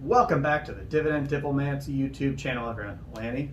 Welcome back to the Dividend Diplomats YouTube channel, everyone. Lanny,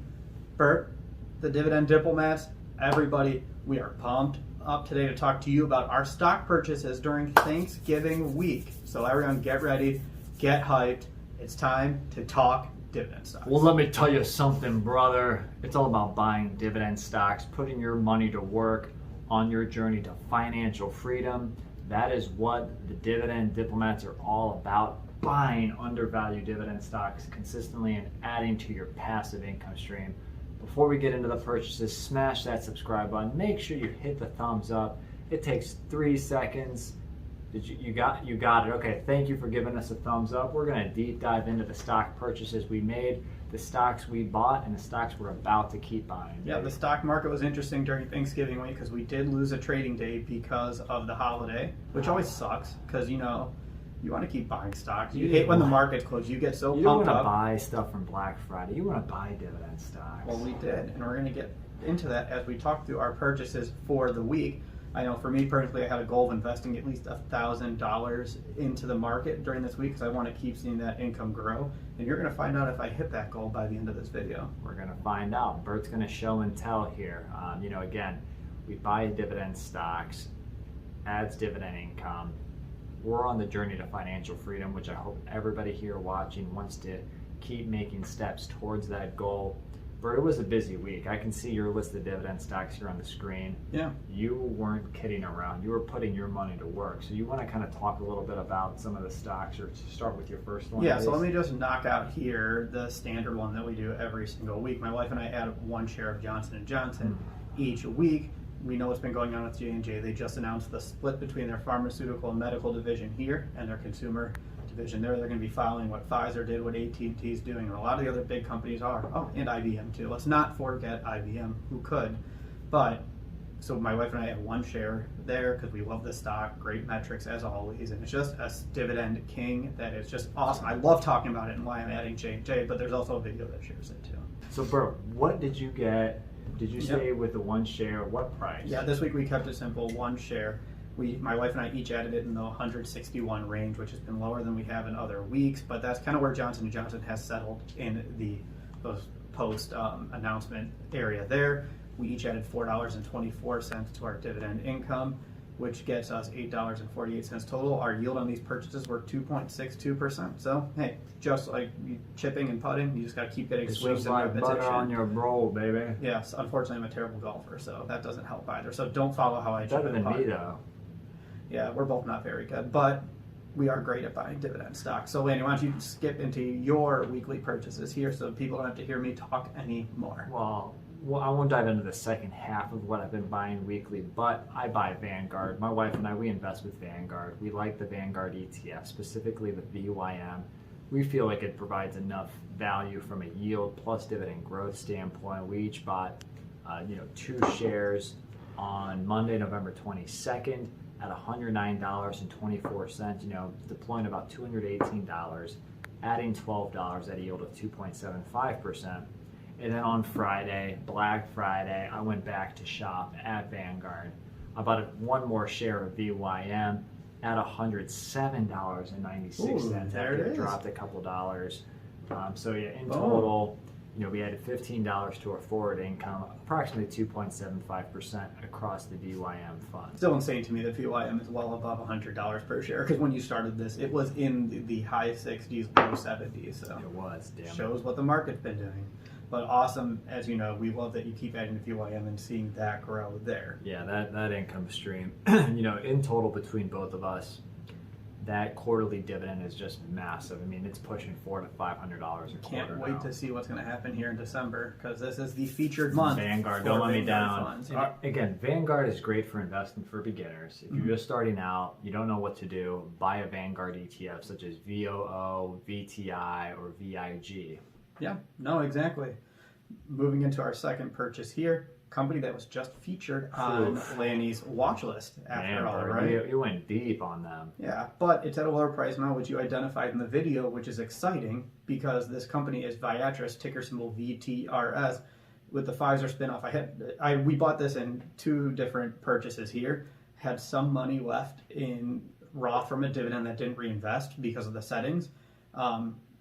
Bert, the Dividend Diplomats, everybody, we are pumped up today to talk to you about our stock purchases during Thanksgiving week. So everyone get ready, get hyped. It's time to talk dividend stocks. Well, let me tell you something, brother. It's all about buying dividend stocks, putting your money to work on your journey to financial freedom. That is what the Dividend Diplomats are all about. Buying undervalued dividend stocks consistently and adding to your passive income stream. Before we get into the purchases, smash that subscribe button. Make sure you hit the thumbs up. It takes 3 seconds. You got it. Okay, thank you for giving us a thumbs up. We're going to deep dive into the stock purchases we made, the stocks we bought, and the stocks we're about to keep buying. Yeah, the stock market was interesting during Thanksgiving week because we did lose a trading day because of the holiday, which always sucks because, you know, you want to keep buying stocks. You hate when the market's closed. You get so pumped up. You don't want to buy stuff from Black Friday. You want to buy dividend stocks. Well, we did, and we're going to get into that as we talk through our purchases for the week. I know for me personally, I had a goal of investing at least $1,000 into the market during this week because I want to keep seeing that income grow. And you're going to find out if I hit that goal by the end of this video. We're going to find out. Bert's going to show and tell here. Again, we buy dividend stocks, adds dividend income. We're on the journey to financial freedom, which I hope everybody here watching wants to keep making steps towards that goal. Bert, it was a busy week. I can see your list of dividend stocks here on the screen. Yeah. You weren't kidding around. You were putting your money to work. So you want to kind of talk a little bit about some of the stocks, or start with your first one? Yeah, so let me just knock out here the standard one that we do every single week. My wife and I add 1 share of Johnson & Johnson each week. We know what's been going on with J&J. They just announced the split between their pharmaceutical and medical division here and their consumer division there. They're going to be following what Pfizer did, what AT&T is doing, and a lot of the other big companies are. Oh, and IBM too. Let's not forget IBM, who could. But, so my wife and I have 1 share there because we love the stock. Great metrics as always. And it's just a dividend king that is just awesome. I love talking about it and why I'm adding J&J, but there's also a video that shares it too. So Bert, what did you get? Did you say with the 1 share, what price? Yeah, this week we kept it simple, 1 share. My wife and I each added it in the 161 range, which has been lower than we have in other weeks, but that's kind of where Johnson & Johnson has settled in those post announcement area there. We each added $4.24 to our dividend income, which gets us $8.48 total. Our yield on these purchases were 2.62%. So hey, just like chipping and putting, you just got to keep getting swings just and like repetition. butter on your roll, baby. Yes, unfortunately I'm a terrible golfer, so that doesn't help either. So don't follow how I chip Better and than putt. me though. Yeah, we're both not very good, but we are great at buying dividend stocks. So Lanny, why don't you skip into your weekly purchases here so people don't have to hear me talk anymore. Well, I won't dive into the second half of what I've been buying weekly, but I buy Vanguard. My wife and I, we invest with Vanguard. We like the Vanguard ETF, specifically the VYM. We feel like it provides enough value from a yield plus dividend growth standpoint. We each bought 2 shares on Monday, November 22nd at $109.24, deploying about $218, adding $12 at a yield of 2.75%. And then on Friday, Black Friday, I went back to shop at Vanguard. I bought 1 more share of VYM at $107.96 after it dropped a couple dollars. In total, we added $15 to our forward income, approximately 2.75% across the VYM fund. Still insane to me that VYM is well above $100 per share because when you started this, it was in the high 60s, low 70s. So it was, damn. Shows what the market's been doing. But awesome, as you know, we love that you keep adding to VYM and seeing that grow there. Yeah, that income stream, in total between both of us, that quarterly dividend is just massive. I mean, it's pushing $400 to $500 a quarter. Can't wait to see what's going to happen here in December because this is the featured month. Vanguard, don't let me down. Again, Vanguard is great for investing for beginners. If you're just starting out, you don't know what to do, buy a Vanguard ETF such as VOO, VTI, or VIG. Yeah, no, exactly. Moving into our second purchase here, company that was just featured on Lanny's watch list after all, right? You went deep on them. Yeah, but it's at a lower price now, which you identified in the video, which is exciting because this company is Viatris, ticker symbol VTRS, with the Pfizer spinoff. We bought this in 2 different purchases here, had some money left in Roth from a dividend that didn't reinvest because of the settings.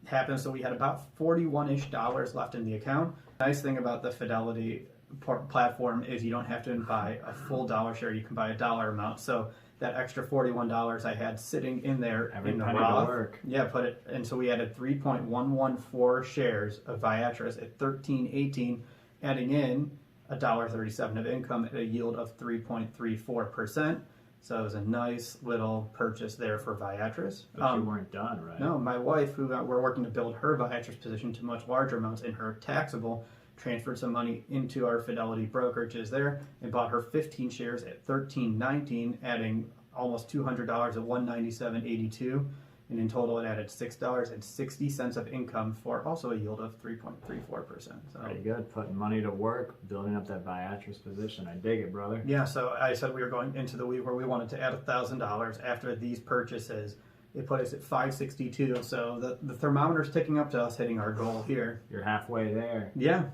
happened. So we had about $41-ish left in the account. Nice thing about the Fidelity platform is you don't have to buy a full dollar share. You can buy a dollar amount. So that extra $41 I had sitting in there in the Roth. Yeah, put it. And so we added 3.114 shares of Viatris at $13.18, adding in $1.37 of income at a yield of 3.34%. So it was a nice little purchase there for Viatris. But you weren't done, right? No, my wife, who we're working to build her Viatris position to much larger amounts in her taxable, transferred some money into our Fidelity brokerages there and bought her 15 shares at $13.19, adding almost $200 at $197.82. And in total, it added $6.60 of income for also a yield of 3.34%. So pretty good. Putting money to work, building up that Viatris position. I dig it, brother. Yeah, so I said we were going into the week where we wanted to add $1,000 after these purchases. It put us at 562. So the thermometer's ticking up to us hitting our goal here. You're halfway there. Yeah.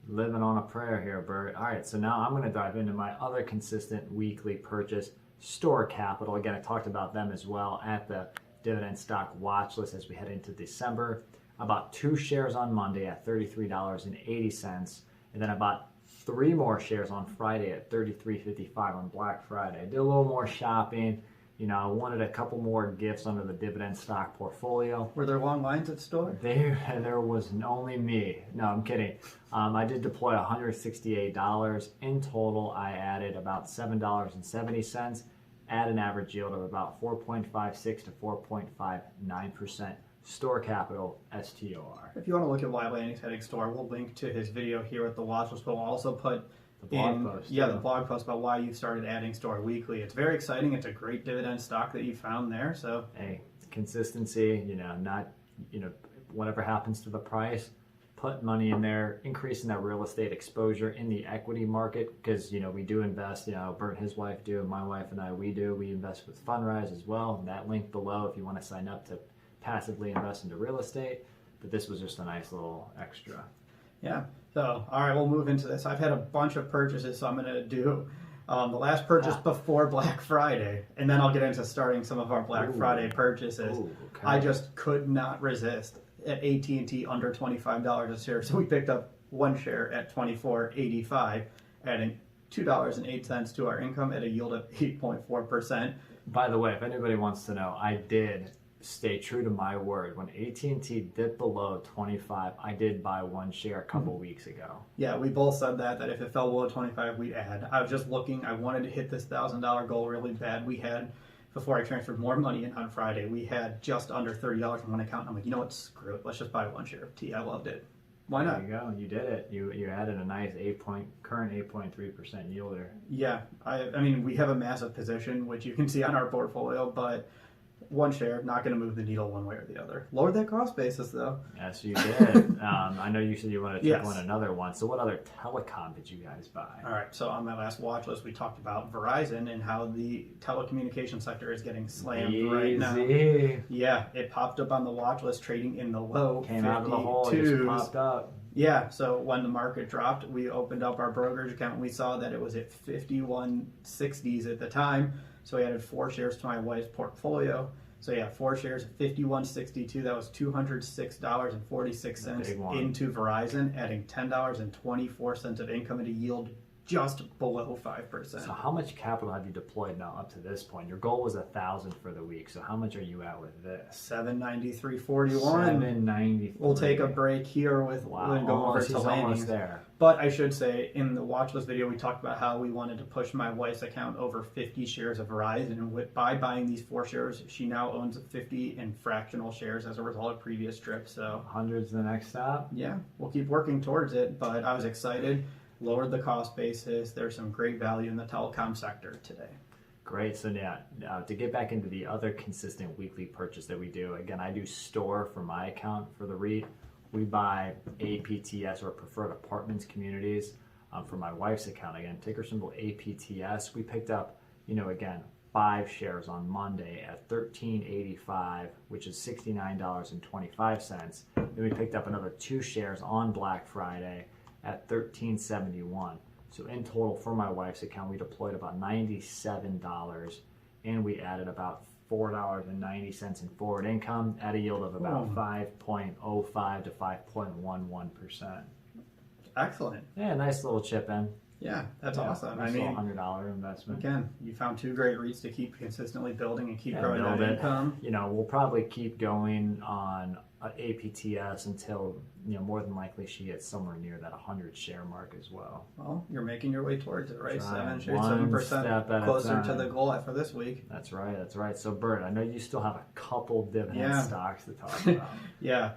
Living on a prayer here, Bert. All right, so now I'm going to dive into my other consistent weekly purchase, Store Capital. Again, I talked about them as well at the Dividend stock watch list as we head into December. I bought 2 shares on Monday at $33.80, and then I bought 3 more shares on Friday at $33.55 on Black Friday. I did a little more shopping. You know, I wanted a couple more gifts under the Dividend stock portfolio. Were there long lines at store? There was only me. No, I'm kidding. I did deploy $168. In total, I added about $7.70 at an average yield of about 4.56 to 4.59%. Store Capital, STOR. If you want to look at why Landing's heading store, we'll link to his video here with the watch list, but we'll also put the blog post. Yeah, the blog post about why you started adding store weekly. It's very exciting. It's a great dividend stock that you found there. So hey, consistency, not whatever happens to the price, put money in there, increasing that real estate exposure in the equity market, because we do invest. Bert and his wife do, my wife and I, we invest with Fundrise as well. And that link below if you want to sign up to passively invest into real estate. But this was just a nice little extra. Yeah. So, all right, we'll move into this. I've had a bunch of purchases, so I'm going to do the last purchase before Black Friday, and then I'll get into starting some of our Black Friday purchases. Okay. I just could not resist at AT&T under $25 a share, so we picked up 1 share at $24.85, adding $2.08 to our income at a yield of 8.4%. By the way, if anybody wants to know, I did stay true to my word. When AT&T dipped below 25, I did buy 1 share a couple weeks ago. Yeah, we both said that if it fell below 25, we'd add. I was just looking. I wanted to hit this $1,000 goal really bad. We had, before I transferred more money in on Friday, we had just under $30 in one account. I'm like, you know what? Screw it. Let's just buy 1 share of T. I loved it. Why not? There you go. You did it. You added a nice current 8.3% yielder. Yeah. I mean, we have a massive position, which you can see on our portfolio, but 1 share, not going to move the needle one way or the other. Lowered that cost basis, though. Yes, you did. I know you said you wanted to check on another one. So what other telecom did you guys buy? All right, so on my last watch list, we talked about Verizon and how the telecommunication sector is getting slammed right now. Yeah, it popped up on the watch list, trading in the low 52s. Came out of the hole, it just popped up. Yeah, so when the market dropped, we opened up our brokerage account and we saw that it was at 51.60s at the time. So we added 4 shares to my wife's portfolio. So yeah, 4 shares at 51.62. That was $206.46 into Verizon, adding $10.24 of income at a yield just below 5%. So how much capital have you deployed now up to this point? Your goal was 1,000 for the week. So how much are you at with this? 793.41. 793. We'll take a break here with and go over to landings there. But I should say, in the watch list video, we talked about how we wanted to push my wife's account over 50 shares of Verizon. And by buying these 4 shares, she now owns 50 in fractional shares as a result of previous trips. So 100's the next stop? Yeah, we'll keep working towards it. But I was excited. Lowered the cost basis. There's some great value in the telecom sector today. Great. So yeah, to get back into the other consistent weekly purchase that we do, again, I do store for my account for the REIT. We buy APTS, or Preferred Apartments Communities, for my wife's account. Again, ticker symbol APTS. We picked up, again, 5 shares on Monday at $13.85, which is $69.25. Then we picked up another 2 shares on Black Friday at $13.71. So in total for my wife's account, we deployed about $97 and we added about $4.90 in forward income at a yield of about 5.05 to 5.11%. Excellent. Yeah, nice little chip in. Yeah, that's awesome. Nice little $100 investment. Again, you found two great REITs to keep consistently building and keep growing build that it. income. You know, we'll probably keep going on APTS until, you know, more than likely she gets somewhere near that 100 share mark as well. Well, you're making your way towards it, right? Trying 7% closer to the goal for this week. That's right, that's right. So, Bert, I know you still have a couple dividend stocks to talk about. Yeah.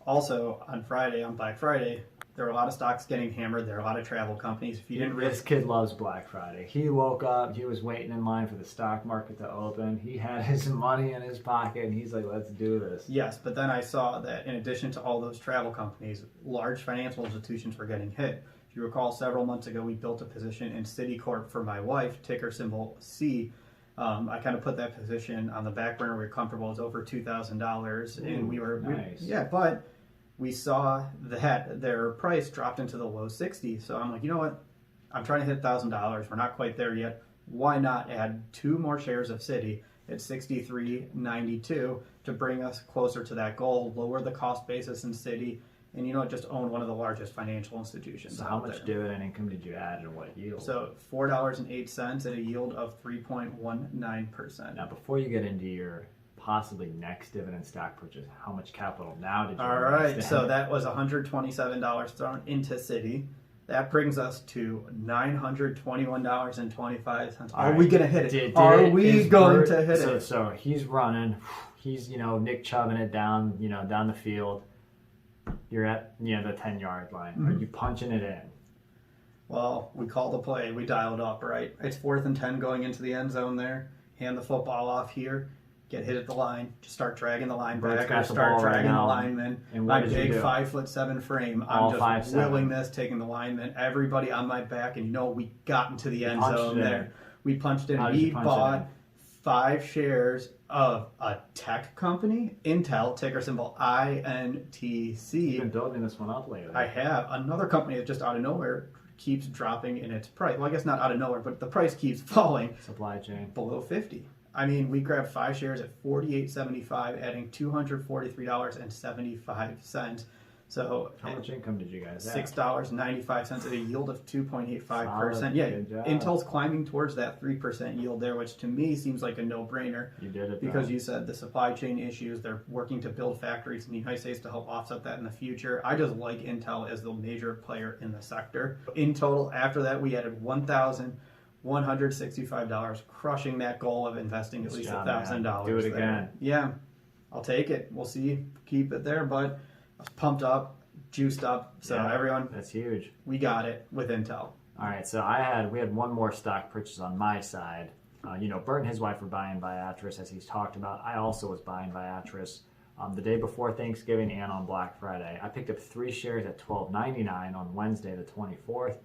Also, on Friday, on Black Friday, there were a lot of stocks getting hammered. There are a lot of travel companies. If you didn't This kid loves Black Friday. He woke up, he was waiting in line for the stock market to open. He had his money in his pocket, and he's like, let's do this. Yes, but then I saw that in addition to all those travel companies, large financial institutions were getting hit. If you recall, several months ago, we built a position in Citicorp for my wife, ticker symbol C. I kind of put that position on the back burner. We were comfortable. It was over $2,000, and we were nice. but we saw that their price dropped into the low 60s. So I'm like, you know what? I'm trying to hit $1,000. We're not quite there yet. Why not add 2 more shares of Citi at $63.92 to bring us closer to that goal, lower the cost basis in Citi, and, you know, just own one of the largest financial institutions. So how much dividend income did you add and what yield? So $4.08 at a yield of 3.19%. Now, before you get into your possibly next dividend stock purchase, how much capital now did you All right, so that was $127 thrown into Citi. That brings us to $921.25. Are we going to hit it? Are we going to hit it? So he's running. He's, you know, Nick chubbing it down, you know, down the field. You're at, you know, the 10-yard line. Are you punching it in? Well, we called the play. We dialed up, right? It's 4th and 10 going into the end zone there. Hand the football off here. Get hit at the line. Just start dragging the line back or start dragging the lineman. And my big 5'7" frame. All I'm just willing this, taking the lineman, everybody on my back, and you know we got into the end zone there. We punched in. We bought 5 shares of a tech company, Intel, ticker symbol INTC. You've been building this one up lately. I have. Another company that just out of nowhere keeps dropping in its price. Well, I guess not out of nowhere, but the price keeps falling. Supply chain. Below 50. I mean, we grabbed 5 shares at $48.75, adding $243.75. So how much income did you guys have? $6.95 at a yield of 2.85%. Yeah, Intel's climbing towards that 3% yield there, which to me seems like a no-brainer. You did it because you said the supply chain issues. They're working to build factories in the United States to help offset that in the future. I just like Intel as the major player in the sector. In total, after that, we added $1,165, crushing that goal of investing at least $1,000. Do it again. Yeah, I'll take it. We'll see. Keep it there, but I was pumped up, juiced up. So everyone, that's huge. We got it with Intel. All right, so we had one more stock purchase on my side. You know, Bert and his wife were buying Viatris, as he's talked about. I also was buying Viatris the day before Thanksgiving and on Black Friday. I picked up 3 shares at $12.99 on Wednesday, the 24th.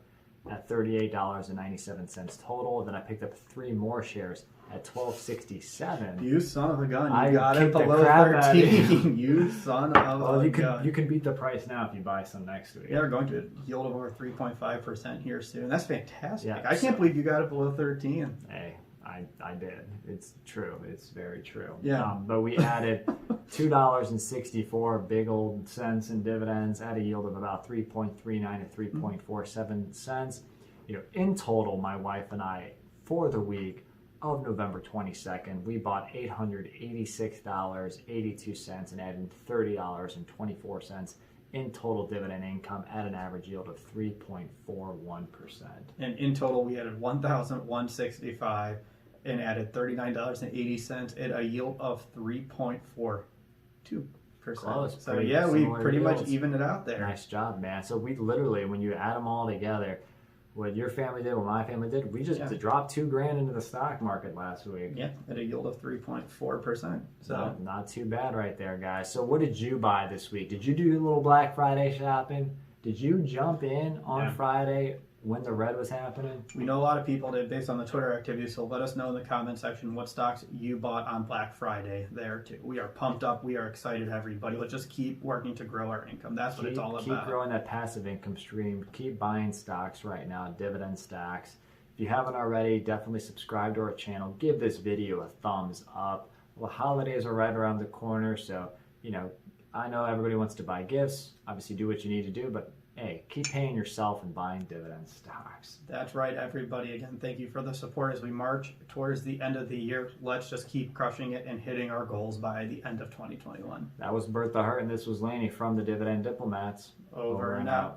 At $38.97 total. Then I picked up 3 more shares at $12.67. You son of a gun! You got it below 13. You son of a gun! You can beat the price now if you buy some next week. Yeah, we're going to yield of over 3.5% here soon. That's fantastic. Yeah, I can't believe you got it below 13. Hey, I did. It's true. It's very true. Yeah. But we added $2.64 big old cents in dividends at a yield of about 3.39 to 3.47 cents. You know, in total, my wife and I, for the week of November 22nd, we bought $886.82 and added $30.24 in total dividend income at an average yield of 3.41%. And in total, we added $1,165 and added $39.80 at a yield of 3.42%. Close, so yeah, we pretty much evened it out there. Nice job, man. So we literally, when you add them all together, what your family did, what my family did, we just dropped $2,000 into the stock market last week. Yeah, at a yield of 3.4%. So not too bad right there, guys. So what did you buy this week? Did you do a little Black Friday shopping? Did you jump in on Friday when the red was happening? We know a lot of people did based on the Twitter activity, so let us know in the comment section what stocks you bought on Black Friday there too. We are pumped up. We are excited, everybody. Let's just keep working to grow our income. That's what it's all about. Keep growing that passive income stream. Keep buying stocks right now, dividend stocks. If you haven't already, definitely subscribe to our channel. Give this video a thumbs up. Well, holidays are right around the corner, so, I know everybody wants to buy gifts. Obviously, do what you need to do, but hey, keep paying yourself and buying dividend stocks. That's right, everybody. Again, thank you for the support as we march towards the end of the year. Let's just keep crushing it and hitting our goals by the end of 2021. That was Bert the Heart, and this was Laney from the Dividend Diplomats. Over and out.